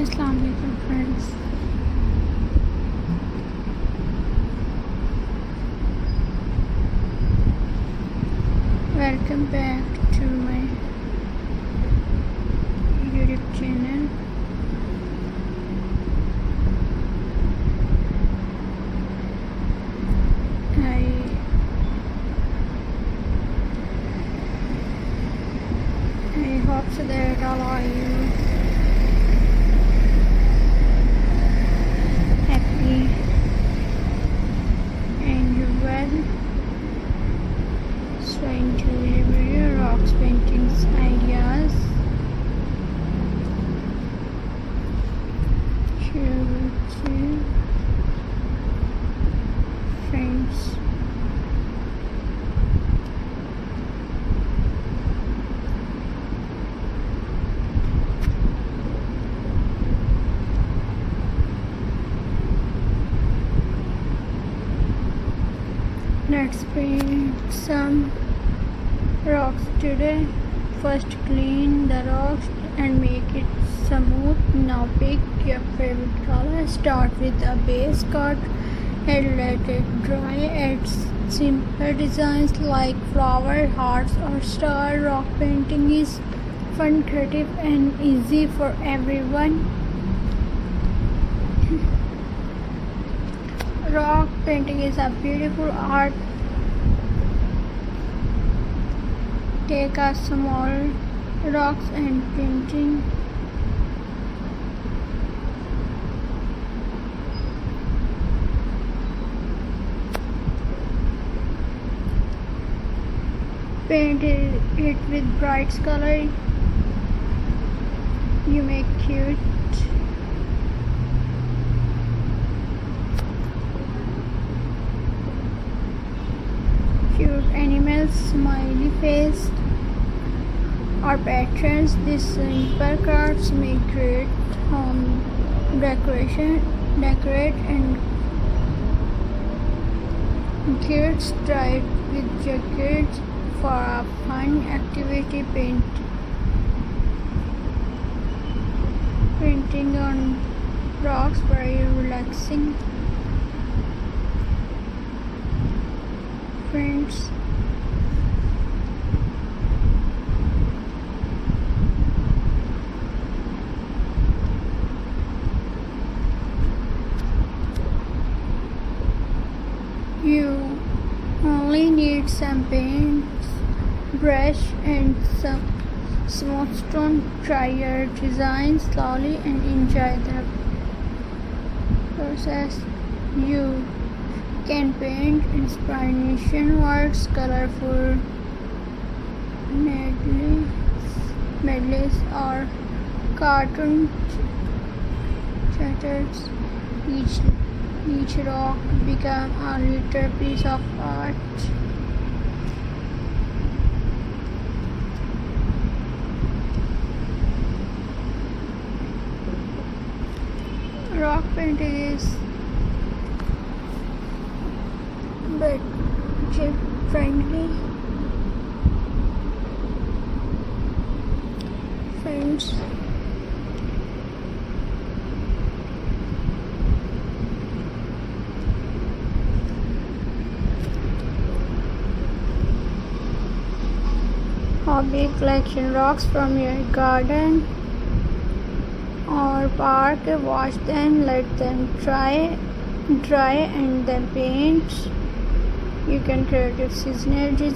Assalamu alaikum friends. Welcome back to my YouTube channel. I hope so that all of you happy and well. So into review rocks paintings ideas. Here with you friends. Let's paint some rocks today. First clean the rocks and make it smooth. Now pick your favorite color. Start with a base coat and let it dry. Add simple designs like flower, hearts or star. Rock painting is fun, creative and easy for everyone. Rock painting is a beautiful art. Take a small rocks and painting. Paint it with bright color. You make cute animals, smiley face or patterns. These simple cards make great home decorate and kids try it with jackets for a fun activity. Painting on rocks very relaxing. Friends, you only need some paint, brush and some smooth stone. Try your design slowly and enjoy the process. You can paint inspiration words, colorful medleys or cartoon chatters. Each rock become a little piece of art. Rock painting is budget friendly. Friends, hobby collection rocks from your garden or park. Wash them, let them dry and then paint. You can create a seasonal design.